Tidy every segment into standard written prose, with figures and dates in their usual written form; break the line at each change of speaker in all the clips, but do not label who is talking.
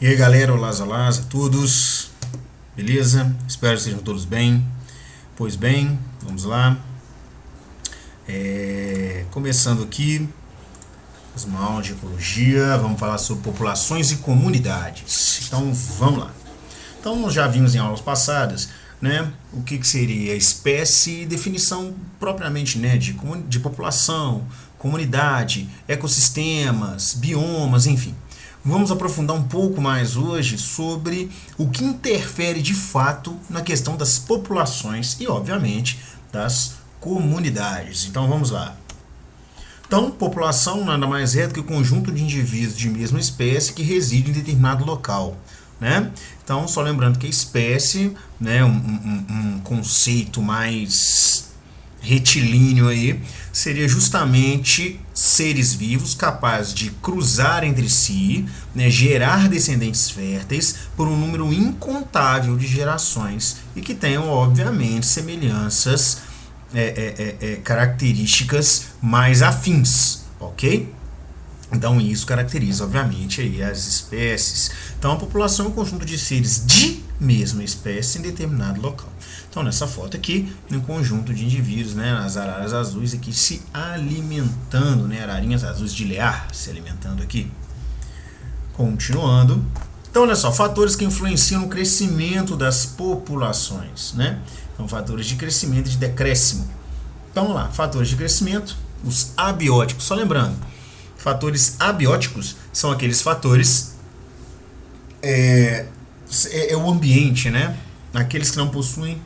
E aí galera, olá a todos, beleza? Espero que estejam todos bem. Pois bem, vamos lá. Começando aqui mais uma aula de ecologia, vamos falar sobre populações e comunidades. Então vamos lá. Então nós já vimos em aulas passadas, né, o que seria espécie e definição propriamente, né, de população, comunidade, ecossistemas, biomas, enfim. Vamos aprofundar um pouco mais hoje sobre o que interfere de fato na questão das populações e, obviamente, das comunidades. Então vamos lá. Então, população nada mais é do que o conjunto de indivíduos de mesma espécie que reside em determinado local, né? Então, só lembrando que a espécie, né, um conceito mais retilíneo aí, seria justamente seres vivos capazes de cruzar entre si, né, gerar descendentes férteis por um número incontável de gerações e que tenham, obviamente, semelhanças, características mais afins, ok? Então isso caracteriza, obviamente, aí as espécies. Então a população é um conjunto de seres de mesma espécie em determinado local. Então nessa foto aqui, um conjunto de indivíduos, né, as araras azuis aqui se alimentando, né, ararinhas azuis de Lear se alimentando aqui. Continuando. Então olha só, fatores que influenciam no crescimento das populações, né? Então fatores de crescimento e de decréscimo. Então vamos lá, fatores de crescimento, os abióticos. Só lembrando, fatores abióticos são aqueles fatores o ambiente, né? Aqueles que não possuem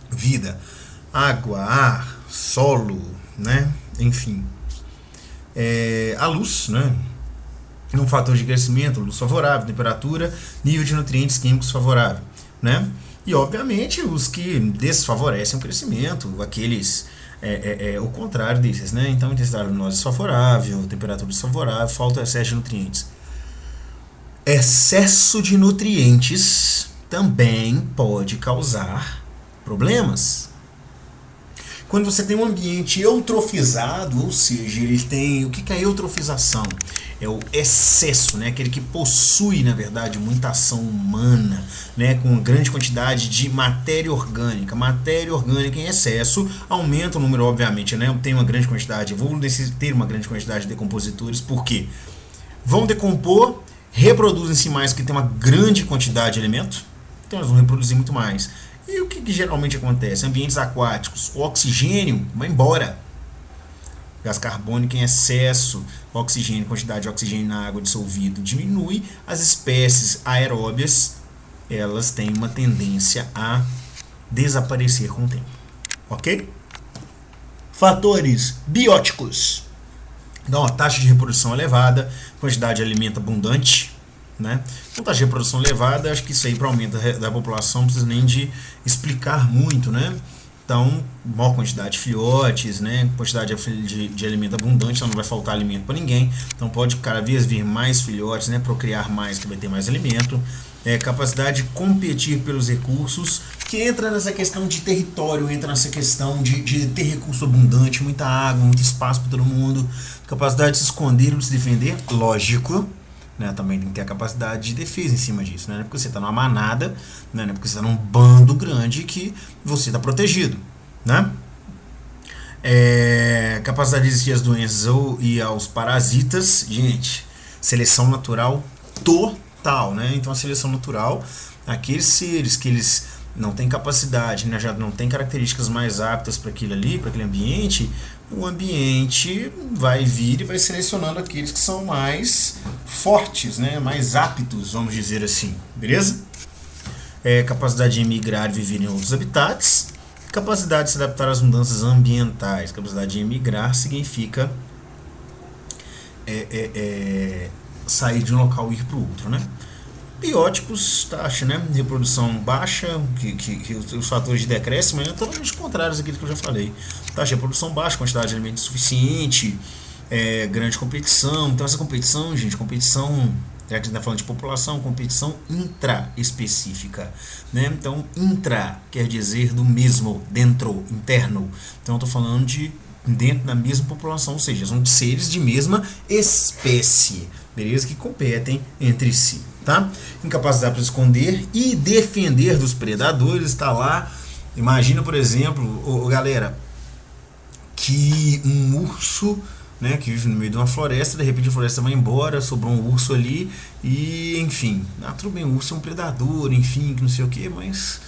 vida, água, ar, solo, né? Enfim, a luz, né? Um fator de crescimento, luz favorável, temperatura, nível de nutrientes químicos favorável, né? E obviamente os que desfavorecem o crescimento, aqueles o contrário desses, né? Então, intensidade luminosa desfavorável, temperatura desfavorável, falta excesso de nutrientes. Excesso de nutrientes também pode causar problemas. Quando você tem um ambiente eutrofizado, ou seja, ele tem... O que é eutrofização? É o excesso, né? Aquele que possui, na verdade, muita ação humana, né? Com grande quantidade de matéria orgânica. Matéria orgânica em excesso aumenta o número, obviamente, né? Tem uma grande quantidade, vou ter uma grande quantidade de decompositores, por quê? Vão decompor, reproduzem-se mais porque tem uma grande quantidade de alimento, então eles vão reproduzir muito mais. E o que geralmente acontece? Ambientes aquáticos, o oxigênio vai embora. Gás carbônico em excesso, oxigênio, quantidade de oxigênio na água dissolvido diminui. As espécies aeróbias, elas têm uma tendência a desaparecer com o tempo. Ok? Fatores bióticos. Então, a taxa de reprodução elevada, quantidade de alimento abundante, né? Com taxa de reprodução elevada, acho que isso aí para o aumento da população não precisa nem de explicar muito, né? Então, maior quantidade de filhotes, né? Quantidade de alimento abundante, então não vai faltar alimento para ninguém. Então pode cada vez vir mais filhotes, né? Procriar mais, que vai ter mais alimento. Capacidade de competir pelos recursos, que entra nessa questão de território, entra nessa questão de ter recurso abundante, muita água, muito espaço para todo mundo. Capacidade de se esconder ou de se defender, lógico. Né, também tem que ter a capacidade de defesa em cima disso, né? Não é porque você está numa manada, né? Não é porque você está num bando grande que você está protegido, né? Capacidade de resistir às doenças e aos parasitas, gente, seleção natural total, né? Então a seleção natural, aqueles seres que eles não têm capacidade, né, já não têm características mais aptas para aquilo ali, para aquele ambiente, o ambiente vai vir e vai selecionando aqueles que são mais fortes, né, mais aptos, vamos dizer assim, beleza? Capacidade de emigrar e viver em outros habitats, capacidade de se adaptar às mudanças ambientais. Capacidade de emigrar significa sair de um local e ir para o outro, né? Bióticos, taxa, né? Reprodução baixa, que os fatores de decréscimo são totalmente contrários àquilo que eu já falei. Taxa de reprodução baixa, quantidade de alimento suficiente, grande competição. Então essa competição, gente, competição, já que a gente está falando de população, competição intraespecífica, né? Então intra quer dizer do mesmo, dentro, interno. Então eu estou falando de dentro da mesma população, ou seja, são seres de mesma espécie, beleza? Que competem entre si. tá? Incapacidade para esconder e defender dos predadores, está lá. Imagina, por exemplo, galera, que um urso, né, que vive no meio de uma floresta, de repente a floresta vai embora, sobrou um urso ali e, enfim, tudo bem, o urso é um predador, enfim, que não sei o que, mas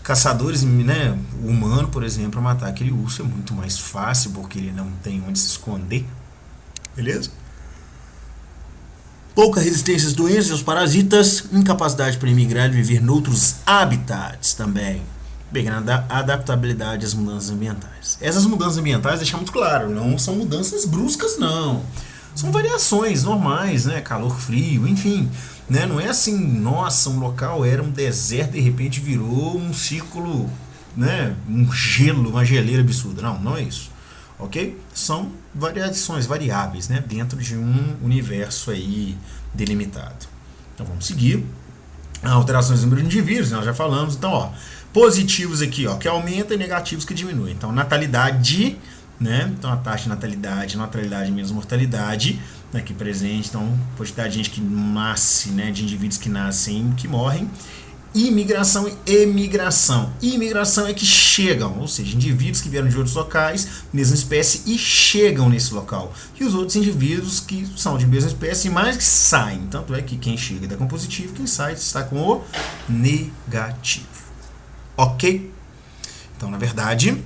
caçadores, né, o humano, por exemplo, matar aquele urso é muito mais fácil porque ele não tem onde se esconder, beleza? Pouca resistência às doenças e aos parasitas, incapacidade para emigrar e viver noutros habitats também. Bem, a adaptabilidade às mudanças ambientais. Essas mudanças ambientais, deixar muito claro, não são mudanças bruscas, não. São variações normais, né? Calor, frio, enfim. Né? Não é assim, nossa, um local era um deserto e de repente virou um círculo, né? Um gelo, uma geleira absurda. Não, não é isso. Ok? São variáveis, né? Dentro de um universo aí delimitado. Então vamos seguir. Alterações no número de indivíduos, nós já falamos. Então, ó, positivos aqui, ó, que aumenta e negativos que diminuem. Então, natalidade, né? Então, a taxa de natalidade menos mortalidade, né, aqui presente. Então, quantidade de gente que nasce, né, de indivíduos que nascem e que morrem. Imigração e emigração. Imigração é que chegam, ou seja, indivíduos que vieram de outros locais, mesma espécie, e chegam nesse local. E os outros indivíduos que são de mesma espécie, mas que saem. Tanto é que quem chega está com positivo, quem sai está com o negativo. Ok? Então, na verdade,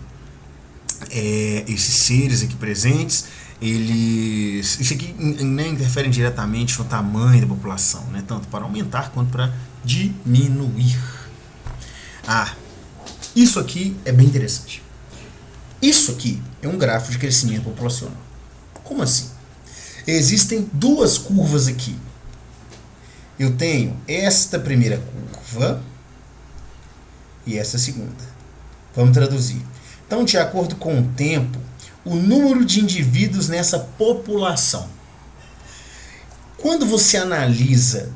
esses seres aqui presentes, isso aqui, né, interferem diretamente no tamanho da população, né, tanto para aumentar quanto para diminuir. Isso aqui é bem interessante. Isso aqui é um gráfico de crescimento populacional. Como assim? Existem duas curvas aqui. Eu tenho esta primeira curva e essa segunda. Vamos traduzir. Então, de acordo com o tempo, o número de indivíduos nessa população. Quando você analisa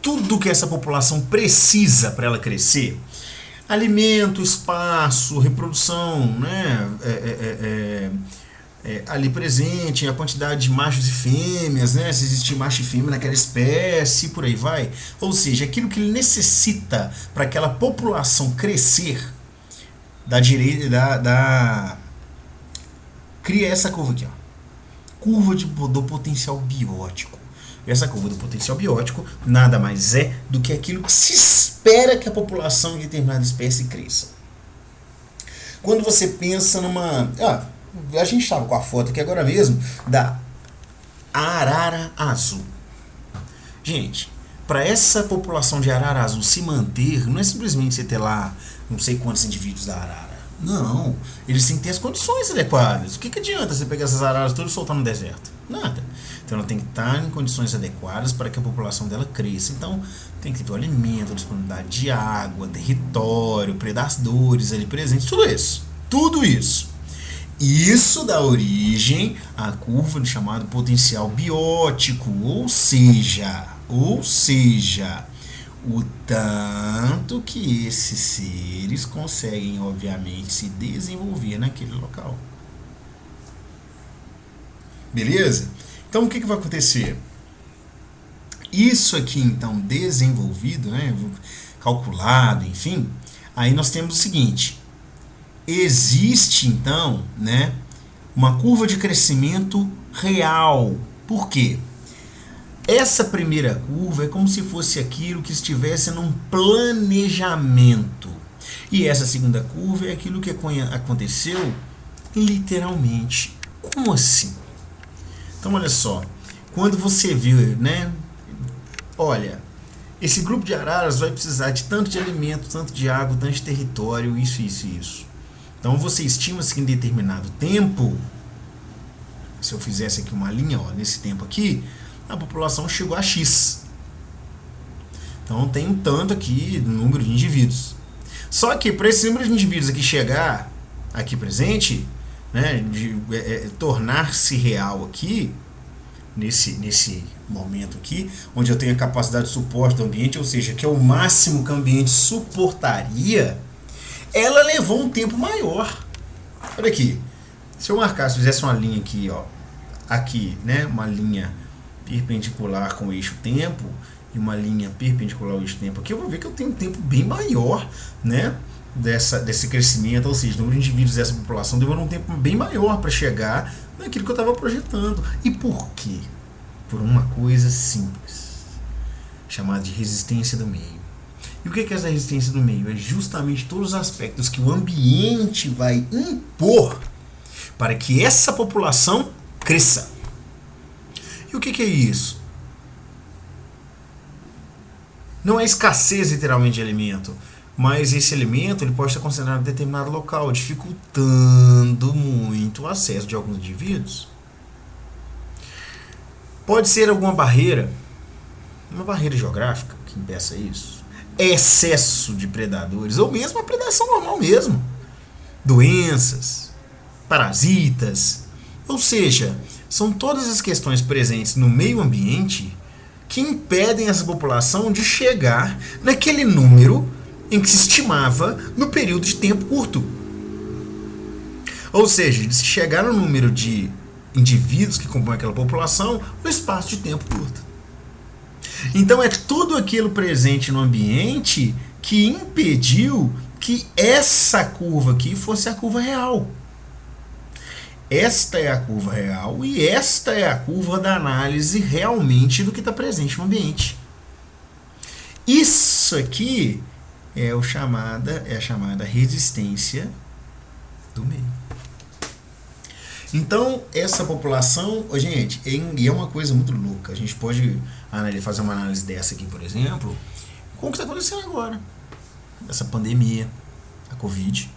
tudo que essa população precisa para ela crescer, alimento, espaço, reprodução, né, ali presente, a quantidade de machos e fêmeas, né, se existir macho e fêmea naquela espécie, por aí vai. Ou seja, aquilo que ele necessita para aquela população crescer, cria essa curva aqui, ó, curva do potencial biótico. Essa curva do potencial biótico nada mais é do que aquilo que se espera que a população de determinada espécie cresça. Quando você pensa numa... a gente estava com a foto aqui agora mesmo da arara azul. Gente, para essa população de arara azul se manter, não é simplesmente você ter lá não sei quantos indivíduos da arara. Não, eles têm que ter as condições adequadas. O que adianta você pegar essas araras todas e soltar no deserto? Nada. Então ela tem que estar em condições adequadas para que a população dela cresça. Então tem que ter o alimento, disponibilidade de água, território, predadores ali presentes, tudo isso. Tudo isso. Isso dá origem à curva do chamado potencial biótico, ou seja, o tanto que esses seres conseguem, obviamente, se desenvolver naquele local. Beleza? Então, o que vai acontecer? Isso aqui, então, desenvolvido, né, calculado, enfim, aí nós temos o seguinte. Existe, então, né, uma curva de crescimento real. Por quê? Essa primeira curva é como se fosse aquilo que estivesse num planejamento. E essa segunda curva é aquilo que aconteceu literalmente. Como assim? Então, olha só. Quando você vê, né? Olha, esse grupo de araras vai precisar de tanto de alimento, tanto de água, tanto de território, isso. Então, você estima-se que em determinado tempo, se eu fizesse aqui uma linha, ó, nesse tempo aqui, a população chegou a X. Então tem um tanto aqui do número de indivíduos. Só que para esse número de indivíduos aqui chegar aqui presente, né, tornar-se real aqui, nesse momento aqui, onde eu tenho a capacidade de suporte do ambiente, ou seja, que é o máximo que o ambiente suportaria, ela levou um tempo maior. Olha aqui, se eu marcasse, fizesse uma linha aqui, ó, aqui, né, uma linha perpendicular com o eixo tempo e uma linha perpendicular ao eixo tempo aqui, eu vou ver que eu tenho um tempo bem maior, né, desse crescimento, ou seja, o número de indivíduos dessa população demorou um tempo bem maior para chegar naquilo que eu estava projetando. E por quê? Por uma coisa simples, chamada de resistência do meio. E o que é essa resistência do meio? É justamente todos os aspectos que o ambiente vai impor para que essa população cresça. E o que é isso? Não é escassez literalmente de alimento, mas esse alimento ele pode estar concentrado em determinado local, dificultando muito o acesso de alguns indivíduos. Pode ser alguma barreira, uma barreira geográfica que impeça isso, excesso de predadores, ou mesmo a predação normal mesmo, doenças, parasitas, ou seja, são todas as questões presentes no meio ambiente que impedem essa população de chegar naquele número em que se estimava no período de tempo curto. Ou seja, de se chegar no número de indivíduos que compõem aquela população no espaço de tempo curto. Então é tudo aquilo presente no ambiente que impediu que essa curva aqui fosse a curva real. Esta é a curva real e esta é a curva da análise realmente do que está presente no ambiente. Isso aqui é a chamada resistência do meio. Então, essa população, gente, é uma coisa muito louca. A gente pode fazer uma análise dessa aqui, por exemplo, com o que está acontecendo agora. Essa pandemia, a Covid.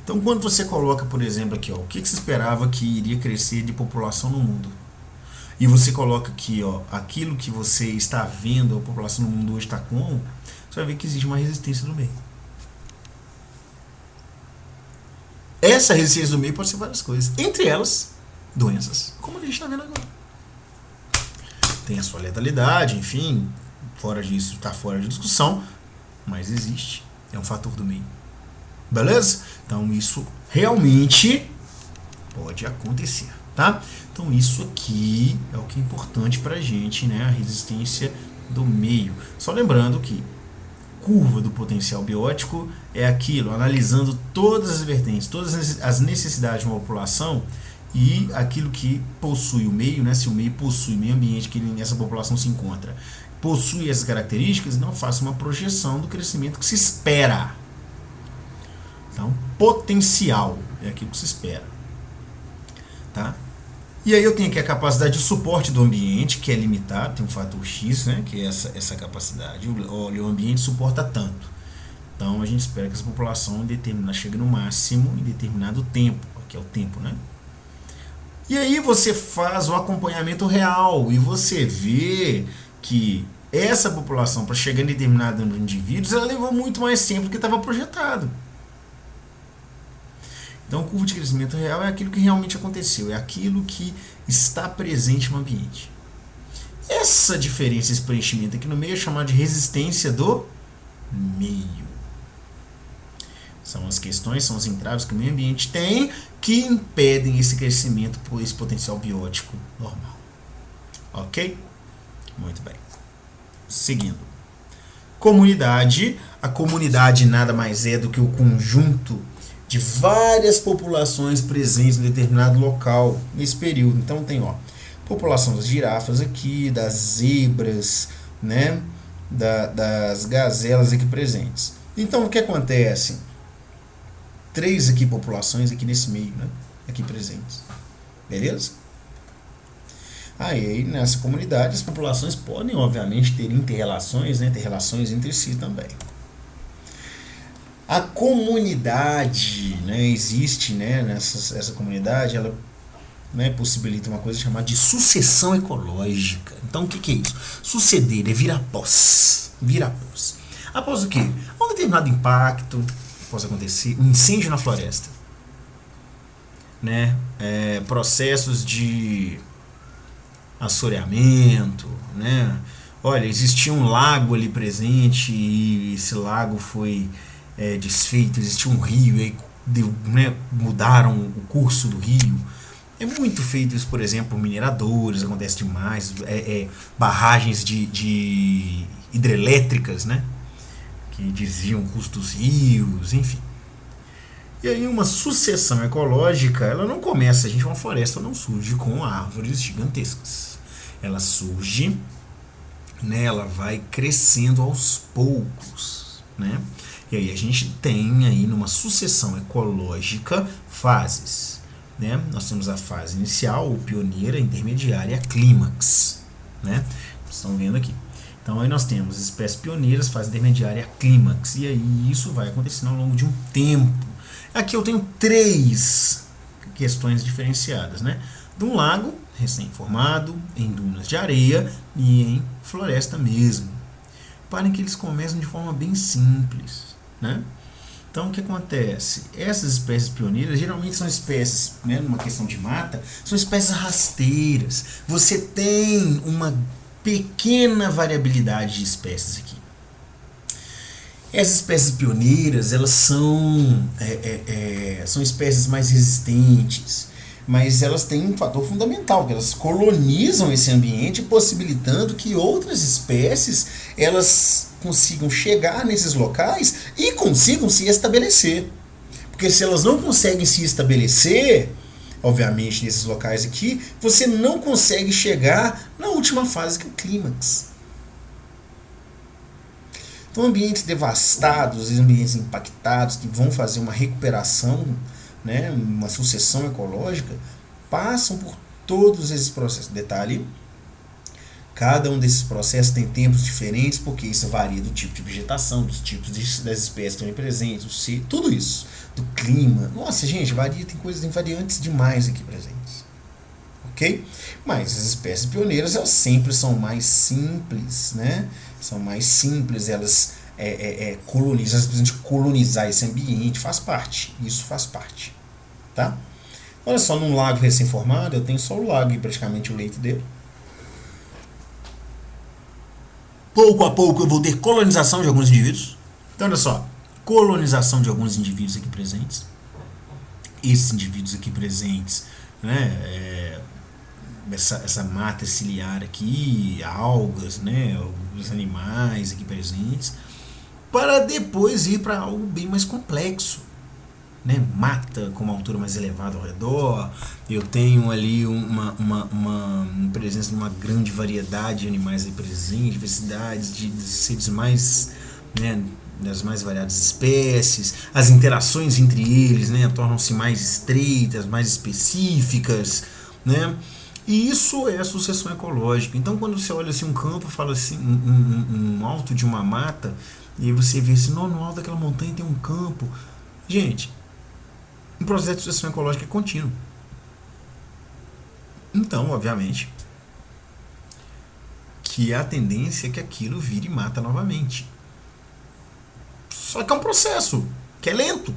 Então, quando você coloca, por exemplo, aqui, ó, o que se esperava que iria crescer de população no mundo, e você coloca aqui, ó, aquilo que você está vendo, a população no mundo hoje está com, você vai ver que existe uma resistência no meio. Essa resistência do meio pode ser várias coisas, entre elas, doenças, como a gente está vendo agora. Tem a sua letalidade, enfim, fora disso, está fora de discussão, mas existe, é um fator do meio. Beleza? Então isso realmente pode acontecer, tá? Então isso aqui é o que é importante pra gente, né? A resistência do meio. Só lembrando que curva do potencial biótico é aquilo, analisando todas as vertentes, todas as necessidades de uma população e aquilo que possui o meio, né? Se o meio possui o meio ambiente que essa população se encontra, possui essas características, não faça uma projeção do crescimento que se espera. Então, potencial é aquilo que se espera. Tá? E aí eu tenho aqui a capacidade de suporte do ambiente, que é limitado, tem um fator X, né, que é essa capacidade. O ambiente suporta tanto. Então a gente espera que essa população chegue no máximo em determinado tempo, que é o tempo, né? E aí você faz o acompanhamento real e você vê que essa população, para chegar em determinado número de indivíduos, ela levou muito mais tempo do que estava projetado. Então, a curva de crescimento real é aquilo que realmente aconteceu, é aquilo que está presente no ambiente. Essa diferença, esse preenchimento aqui no meio é chamado de resistência do meio. São as questões, são os entraves que o meio ambiente tem que impedem esse crescimento por esse potencial biótico normal. Ok? Muito bem. Seguindo. Comunidade. A comunidade nada mais é do que o conjunto de várias populações presentes em determinado local nesse período. Então tem, ó, população das girafas aqui, das zebras, né, das gazelas aqui presentes. Então o que acontece? 3 aqui populações aqui nesse meio, né, aqui presentes. Beleza? Aí nessa comunidade as populações podem obviamente ter inter-relações, né, ter relações entre si também. A comunidade, né, existe, né, essa comunidade, ela, né, possibilita uma coisa chamada de sucessão ecológica. Então o que é isso? Suceder é vir após. Vir após. Após o quê? Um determinado impacto pode acontecer, um incêndio na floresta, né, processos de assoreamento, né? Olha, existia um lago ali presente e esse lago foi desfeito, existia um rio, e aí, né, mudaram o curso do rio. É muito feito isso, por exemplo, por mineradores, acontece demais, barragens de hidrelétricas, né? Que desviam custos rios, enfim. E aí uma sucessão ecológica, ela não começa, uma floresta não surge com árvores gigantescas. Ela surge, né, ela vai crescendo aos poucos, né? E aí a gente tem aí numa sucessão ecológica fases, né? Nós temos a fase inicial, pioneira, intermediária e a clímax, né? Vocês estão vendo aqui. Então aí nós temos espécies pioneiras, fase intermediária e a clímax. E aí isso vai acontecendo ao longo de um tempo. Aqui eu tenho 3 questões diferenciadas, né? De um lago recém-formado, em dunas de areia e em floresta mesmo. Reparem que eles começam de forma bem simples, né? Então o que acontece? Essas espécies pioneiras geralmente são espécies, né, numa questão de mata, são espécies rasteiras. Você tem uma pequena variabilidade de espécies aqui. Essas espécies pioneiras, elas são espécies mais resistentes, mas elas têm um fator fundamental, que elas colonizam esse ambiente, possibilitando que outras espécies elas consigam chegar nesses locais e consigam se estabelecer. Porque se elas não conseguem se estabelecer, obviamente nesses locais aqui, você não consegue chegar na última fase, que é o clímax. Então, ambientes devastados, ambientes impactados, que vão fazer uma recuperação, né, uma sucessão ecológica, passam por todos esses processos. Detalhe, cada um desses processos tem tempos diferentes, porque isso varia do tipo de vegetação, dos tipos das espécies que estão presentes, tudo isso, do clima. Nossa, gente, tem variantes demais aqui presentes. Ok? Mas as espécies pioneiras, elas sempre são mais simples, né? São mais simples, elas colonizam, elas colonizar esse ambiente, faz parte, isso faz parte, tá? Olha só, num lago recém-formado, eu tenho só o lago e praticamente o leito dele. Pouco a pouco eu vou ter colonização de alguns indivíduos. Então, olha só, colonização de alguns indivíduos aqui presentes. Esses indivíduos aqui presentes, né, essa mata ciliar aqui, algas, né, os animais aqui presentes, para depois ir para algo bem mais complexo, né, mata com uma altura mais elevada ao redor. Eu tenho ali uma presença de uma grande variedade de animais aí presentes, diversidades de seres mais, né, das mais variadas espécies. As interações entre eles, né, tornam-se mais estreitas, mais específicas, né? E isso é a sucessão ecológica. Então, quando você olha assim um campo, fala assim, um alto de uma mata, e aí você vê assim, no alto daquela montanha tem um campo. Gente, o processo de sucessão ecológica é contínuo. Então, obviamente, que a tendência é que aquilo vire mata novamente. Só que é um processo que é lento.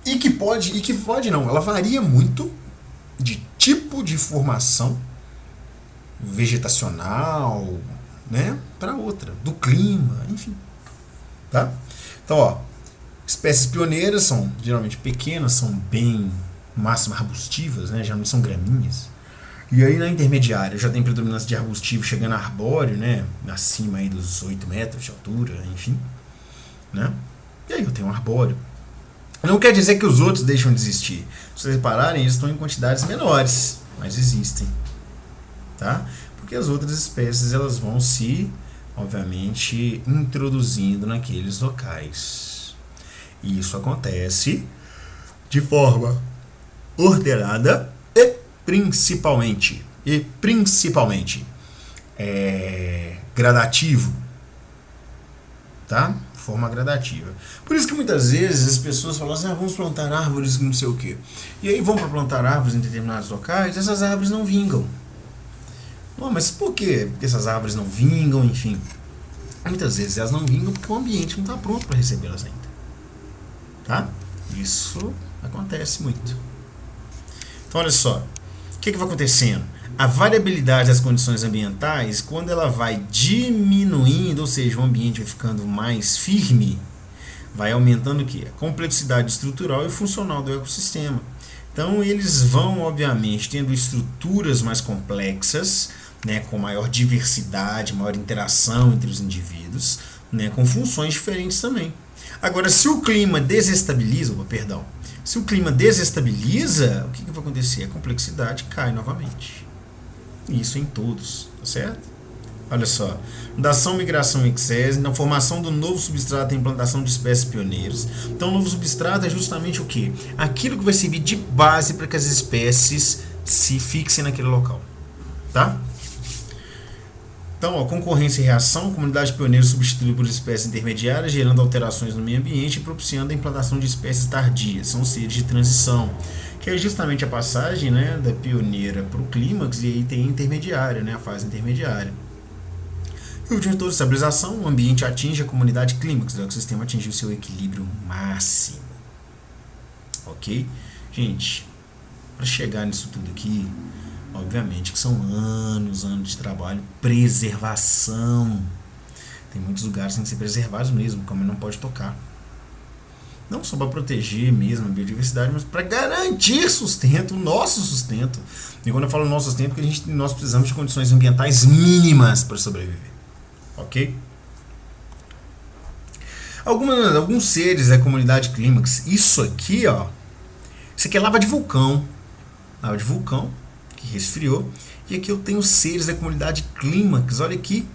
E que pode não, ela varia muito de tipo de formação vegetacional, né, para outra, do clima, enfim, tá? Então, ó, espécies pioneiras são geralmente pequenas, são bem máximo arbustivas, né, geralmente são gramíneas. E aí na intermediária já tem predominância de arbustivo chegando a arbóreo, né, acima aí dos 8 metros de altura, enfim, né? E aí eu tenho um arbóreo. Não quer dizer que os outros deixam de existir. Se vocês repararem, eles estão em quantidades menores, mas existem, tá? Porque as outras espécies, elas vão se, obviamente, introduzindo naqueles locais. E isso acontece de forma ordenada e principalmente gradativo, tá? Forma gradativa. Por isso que muitas vezes as pessoas falam assim, vamos plantar árvores não sei o quê. E aí vão para plantar árvores em determinados locais, essas árvores não vingam. Não, mas por quê? Porque essas árvores não vingam, enfim. Muitas vezes elas não vingam porque o ambiente não está pronto para recebê-las ainda. Tá? Isso acontece muito. Então olha só, o que vai acontecendo? A variabilidade das condições ambientais, quando ela vai diminuindo, ou seja, o ambiente vai ficando mais firme, vai aumentando o quê? A complexidade estrutural e funcional do ecossistema. Então eles vão, obviamente, tendo estruturas mais complexas, né, com maior diversidade, maior interação entre os indivíduos, né, com funções diferentes também. Agora, se o clima desestabiliza, se o clima desestabiliza, o que vai acontecer? A complexidade cai novamente. Isso em todos, tá certo? Olha só, fundação, migração e excese, na formação do novo substrato e implantação de espécies pioneiras. Então, o novo substrato é justamente o quê? Aquilo que vai servir de base para que as espécies se fixem naquele local, tá? Então, ó, concorrência e reação, comunidade pioneira substituída por espécies intermediárias, gerando alterações no meio ambiente e propiciando a implantação de espécies tardias, são seres de transição, que é justamente a passagem, né, da pioneira para o clímax, e aí tem a intermediária, né, a fase intermediária. E o último de toda estabilização, o ambiente atinge a comunidade clímax, o ecossistema atingiu o seu equilíbrio máximo. Ok? Gente, para chegar nisso tudo aqui, obviamente que são anos de trabalho, preservação. Tem muitos lugares que têm que ser preservados mesmo, como não pode tocar. Não só para proteger mesmo a biodiversidade, mas para garantir sustento, o nosso sustento. E quando eu falo nosso sustento, porque nós precisamos de condições ambientais mínimas para sobreviver. Ok? Alguns seres da comunidade clímax, isso aqui é lava de vulcão. Lava de vulcão, que resfriou. E aqui eu tenho seres da comunidade clímax, olha aqui.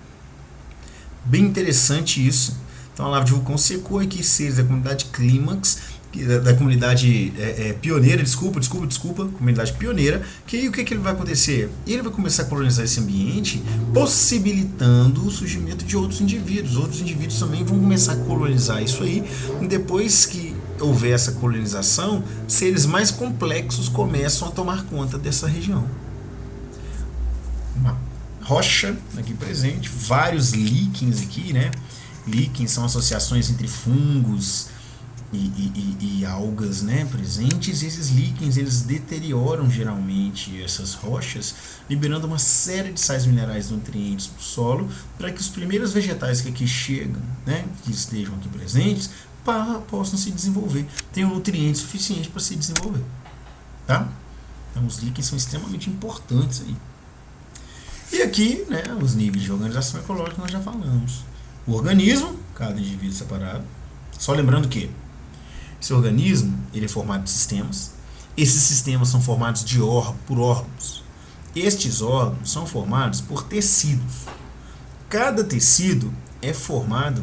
Bem interessante isso. Então a lava de vulcão secou aqui seres da comunidade clímax, da comunidade pioneira, comunidade pioneira, que aí o que ele vai acontecer? Ele vai começar a colonizar esse ambiente, possibilitando o surgimento de outros indivíduos. Outros indivíduos também vão começar a colonizar isso aí, e depois que houver essa colonização, seres mais complexos começam a tomar conta dessa região. Uma rocha aqui presente, vários líquens aqui, né? Líquens são associações entre fungos e algas, né, presentes, e esses líquens eles deterioram geralmente essas rochas, liberando uma série de sais minerais e nutrientes para o solo, para que os primeiros vegetais que aqui chegam, né, que estejam aqui presentes, possam se desenvolver, tenham nutrientes suficientes para se desenvolver, tá? Então os líquens são extremamente importantes aí. E aqui, né, os níveis de organização ecológica nós já falamos. O organismo, cada indivíduo separado. Só lembrando que esse organismo ele é formado de sistemas. Esses sistemas são formados por órgãos. Estes órgãos são formados por tecidos. Cada tecido é formado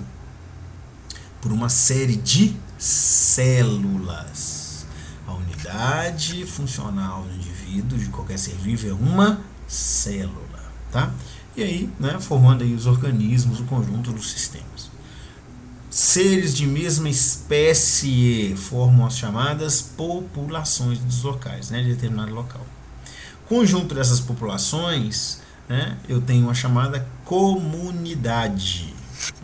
por uma série de células. A unidade funcional do indivíduo, de qualquer ser vivo, é uma célula, tá? E aí, né, formando aí os organismos, o conjunto dos sistemas. Seres de mesma espécie formam as chamadas populações dos locais, né, de determinado local. Conjunto dessas populações, né, eu tenho uma chamada comunidade,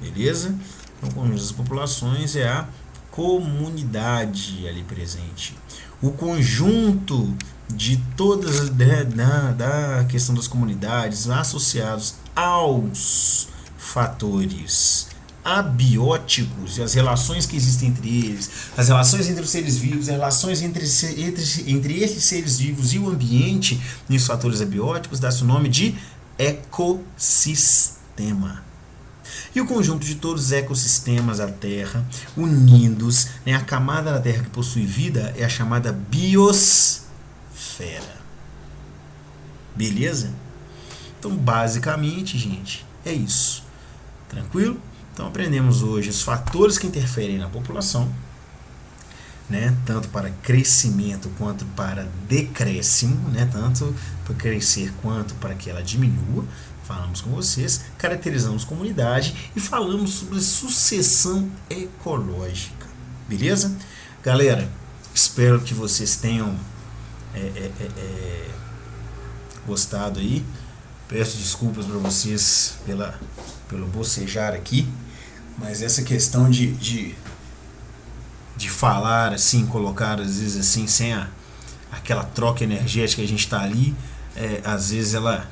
beleza? Então, o conjunto dessas populações é a comunidade ali presente. O conjunto de todas da questão das comunidades associados aos fatores abióticos e as relações que existem entre eles, as relações entre os seres vivos, as relações entre esses seres vivos e o ambiente, e os fatores abióticos, dá-se o nome de ecossistema. E o conjunto de todos os ecossistemas da Terra, unidos, né, a camada da Terra que possui vida é a chamada biosfera. Beleza? Então, basicamente, gente, é isso. Tranquilo? Então, aprendemos hoje os fatores que interferem na população, né, tanto para crescimento quanto para decréscimo, né, tanto para crescer quanto para que ela diminua. Falamos com vocês, caracterizamos comunidade e falamos sobre sucessão ecológica. Beleza? Galera, espero que vocês tenham gostado aí. Peço desculpas para vocês pelo bocejar aqui, mas essa questão de falar assim, colocar às vezes assim, sem aquela troca energética que a gente está ali, às vezes ela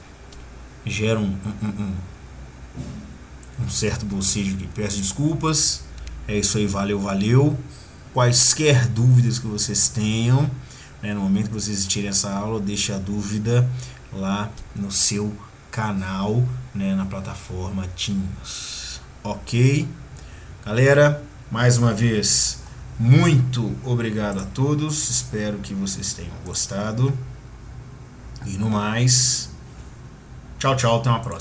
gera um certo bocejo aqui. Peço desculpas, É isso aí, valeu, valeu. Quaisquer dúvidas que vocês tenham, né, no momento que vocês assistirem essa aula, deixe a dúvida lá no seu canal, né, na plataforma Teams. Ok? Galera, mais uma vez, muito obrigado a todos. Espero que vocês tenham gostado. E no mais, tchau, tchau, até uma próxima.